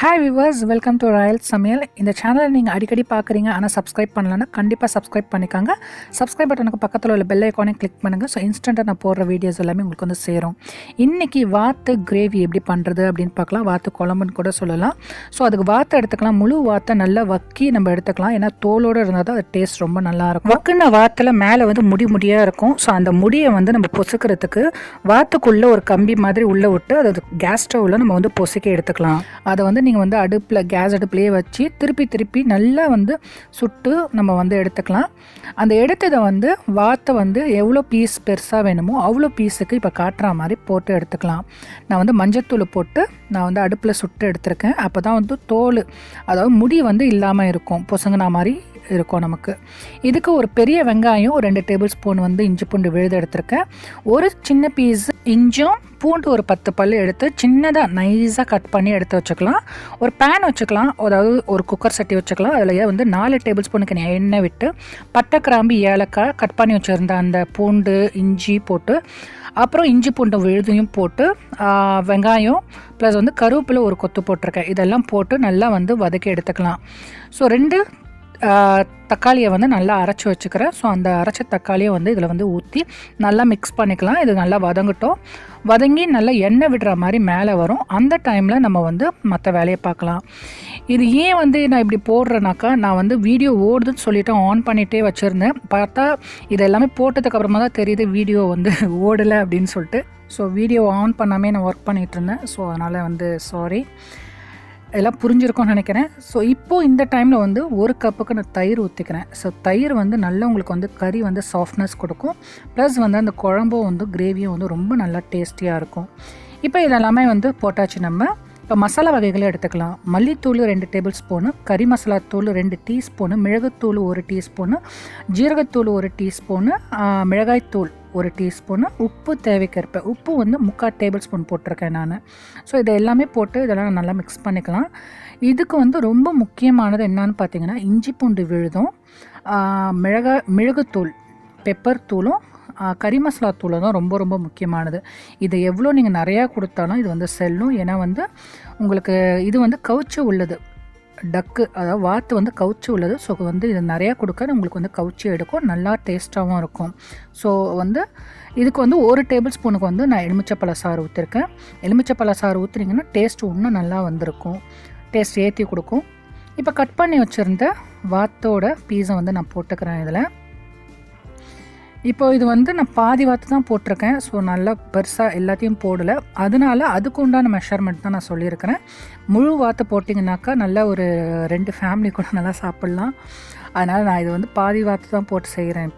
Hi viewers, welcome to Royal Samayal. இந்த சேனலை நீங்கள் அடிக்கடி பார்க்குறீங்க ஆனால் சப்ஸ்கிரைப் பண்ணலன்னா கண்டிப்பாக சப்ஸ்கிரைப் பண்ணிக்காங்க. சப்ஸ்கிரைப் பட்டனுக்கு பக்கத்தில் உள்ள பெல் ஐக்கானை கிளிக் பண்ணுங்கள். ஸோ இன்ஸ்டண்ட்டாக நான் போடுற வீடியோஸ் எல்லாமே உங்களுக்கு வந்து சேரும். இன்றைக்கி வாத்து கிரேவி எப்படி பண்ணுறது அப்படின்னு பார்க்கலாம். வாத்து குழம்புன்னு கூட சொல்லலாம். ஸோ அதுக்கு வாத்தை எடுத்துக்கலாம். முழு வாத்தை நல்லா வக்கி நம்ம எடுத்துக்கலாம். ஏன்னா தோலோடு இருந்தால் தான் அது டேஸ்ட் ரொம்ப நல்லாயிருக்கும். வக்குன வாத்தில் மேலே வந்து முடியாக இருக்கும். ஸோ அந்த முடியை வந்து நம்ம பொசுக்கிறதுக்கு வாத்துக்குள்ளே ஒரு கம்பி மாதிரி உள்ளே விட்டு அது கேஸ் ஸ்டவ்வில் நம்ம வந்து பொசுக்கி எடுத்துக்கலாம். அதை வந்து நீங்கள் வந்து அடுப்பில் கேஸ் அடுப்புலேயே வச்சு திருப்பி நல்லா வந்து சுட்டு நம்ம வந்து எடுத்துக்கலாம். அந்த எடுத்ததை வந்து வாத்தை வந்து எவ்வளோ பீஸ் பெருசாக வேணுமோ அவ்வளோ பீஸுக்கு இப்போ காட்டுற மாதிரி போட்டு எடுத்துக்கலாம். நான் வந்து மஞ்சத்தூள் போட்டு நான் வந்து அடுப்பில் சுட்டு எடுத்திருக்கேன். அப்போ தான் வந்து தோல் அதாவது முடி வந்து இல்லாமல் இருக்கும், பொசுங்கினா மாதிரி இருக்கும் நமக்கு. இதுக்கு ஒரு பெரிய வெங்காயம், ஒரு 2 டேபிள் ஸ்பூன் வந்து இஞ்சி பூண்டு விழுது எடுத்திருக்கேன். ஒரு சின்ன பீஸ் இஞ்சும் பூண்டு ஒரு 10 பல் எடுத்து சின்னதாக நைஸாக கட் பண்ணி எடுத்து வச்சுக்கலாம். ஒரு பேன் வச்சுக்கலாம், அதாவது ஒரு குக்கர் சட்டி வச்சுக்கலாம். அதில் வந்து 4 டேபிள் ஸ்பூனுக்கு எண்ணெய் விட்டு பட்டை கிராம்பு ஏலக்காய் கட் பண்ணி வச்சுருந்த அந்த பூண்டு இஞ்சி போட்டு, அப்புறம் இஞ்சி பூண்டு விழுதையும் போட்டு வெங்காயம் ப்ளஸ் வந்து கருவேப்பிலை ஒரு கொத்து போட்டிருக்கேன். இதெல்லாம் போட்டு நல்லா வந்து வதக்கி எடுத்துக்கலாம். ஸோ 2 தக்காளியை வந்து நல்லா அரைச்சி வச்சுக்கிறேன். ஸோ அந்த அரைச்ச தக்காளியை வந்து இதில் வந்து ஊற்றி நல்லா மிக்ஸ் பண்ணிக்கலாம். இது நல்லா வதங்கி நல்லா எண்ணெய் விடுற மாதிரி மேலே வரும். அந்த டைமில் நம்ம வந்து மற்ற வேலையை பார்க்கலாம். இது ஏன் வந்து நான் இப்படி போடுறேனாக்கா, நான் வந்து வீடியோ ஓடுதுன்னு சொல்லிவிட்டு ஆன் பண்ணிகிட்டே வச்சுருந்தேன். பார்த்தா இது எல்லாமே போட்டதுக்கப்புறமா தான் தெரியுது வீடியோ வந்து ஓடலை அப்படின்னு சொல்லிட்டு. ஸோ வீடியோ ஆன் பண்ணாமே நான் ஒர்க் பண்ணிகிட்டு இருந்தேன். ஸோ அதனால் வந்து சாரி, எல்லாம் புரிஞ்சிருக்கும்னு நினைக்கிறேன். ஸோ இப்போது இந்த டைமில் வந்து 1 கப்புக்கு நான் தயிர் ஊற்றிக்கிறேன். ஸோ தயிர் வந்து நல்லா உங்களுக்கு வந்து கறி வந்து சாஃப்ட்னஸ் கொடுக்கும். ப்ளஸ் வந்து அந்த குழம்பும் வந்து கிரேவியும் வந்து ரொம்ப நல்லா டேஸ்டியாக இருக்கும். இப்போ இதெல்லாமே வந்து போட்டாச்சு. நம்ம இப்போ மசாலா வகைகளை எடுத்துக்கலாம். மல்லித்தூள் 2 டேபிள் ஸ்பூனு, கறி மசாலா தூள் 2 டீஸ்பூனு, மிளகுத்தூள் 1 டீஸ்பூனு, ஜீரகத்தூள் 1 டீஸ்பூனு, மிளகாய்த்தூள் 1 டீஸ்பூனு, உப்பு தேவைக்கேற்ப. உப்பு வந்து 3/4 டேபிள் ஸ்பூன் போட்டிருக்கேன் நான். ஸோ இதை எல்லாமே போட்டு இதெல்லாம் நல்லா மிக்ஸ் பண்ணிக்கலாம். இதுக்கு வந்து ரொம்ப முக்கியமானது என்னன்னு பார்த்தீங்கன்னா, இஞ்சி பூண்டு விழுதும், மிளகுத்தூள் பெப்பர் தூளும், கறி மசாலா தூளும் தான் ரொம்ப முக்கியமானது. இதை எவ்வளோ நீங்கள் நிறையா கொடுத்தாலும் இது வந்து செல்லும். ஏன்னா வந்து உங்களுக்கு இது வந்து கவுச்சி உள்ளது, டக்கு அதாவது வாத்து வந்து கவுச்சி உள்ளது. ஸோ வந்து இது நிறையா கொடுக்க உங்களுக்கு வந்து கவுச்சி எடுக்கும், நல்லா டேஸ்ட்டாகவும் இருக்கும். ஸோ வந்து இதுக்கு வந்து 1 டேபிள் ஸ்பூனுக்கு வந்து நான் எலுமிச்சப்பழ சாறு ஊற்றிருக்கேன். எலுமிச்சப்பழ சாறு ஊற்றுனீங்கன்னா டேஸ்ட் இன்னும் நல்லா வந்திருக்கும், டேஸ்ட் ஏற்றி கொடுக்கும். இப்போ கட் பண்ணி வச்சுருந்த வாத்தோட பீஸை வந்து நான் போட்டுக்கிறேன் இதில். இப்போ இது வந்து நான் பாதி வாத்து தான் போட்டிருக்கேன். ஸோ நல்லா பெருசாக எல்லாத்தையும் போடலை, அதனால அதுக்கு உண்டான மெஷர்மெண்ட் தான் நான் சொல்லியிருக்கிறேன். முழு வாத்து போட்டிங்கனாக்கா நல்லா ஒரு 2 ஃபேமிலி கூட நல்லா சாப்பிட்லாம். அதனால் நான் இது வந்து பாதி வாத்து தான் போட்டு செய்கிறேன்.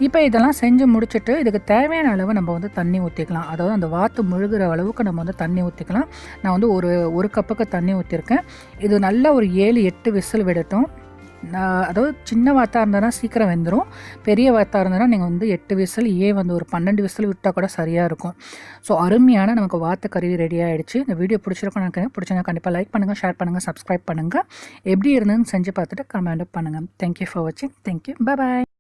இப்போ இதெல்லாம் செஞ்சு முடிச்சுட்டு இதுக்கு தேவையான அளவு நம்ம வந்து தண்ணி ஊற்றிக்கலாம். அதாவது அந்த வாத்து முழுகிற அளவுக்கு நம்ம வந்து தண்ணி ஊற்றிக்கலாம். நான் வந்து ஒரு கப்புக்கு தண்ணி ஊற்றிருக்கேன். இது நல்லா ஒரு 7-8 விசில் விடட்டும். அதாவது சின்ன வாத்தாக இருந்ததுனா சீக்கிரம் வெந்துடும், பெரிய வாத்தாக இருந்ததுனா நீங்கள் வந்து 8 விசில் வந்து ஒரு 12 விசில் விட்டால் கூட சரியாக இருக்கும். ஸோ அருமையான நமக்கு வாத்து கறி ரெடி ஆகிடுச்சு. இந்த வீடியோ பிடிச்சிருக்கோன்னு நினைக்கிறேன். பிடிச்சிருந்தா கண்டிப்பாக லைக் பண்ணுங்கள், ஷேர் பண்ணுங்கள், சப்ஸ்கிரைப் பண்ணுங்கள். எப்படி இருந்ததுன்னு செஞ்சு பார்த்துட்டு கமெண்ட் பண்ணுங்கள். தேங்க்யூ ஃபார் வாட்சிங். Thank you, bye bye.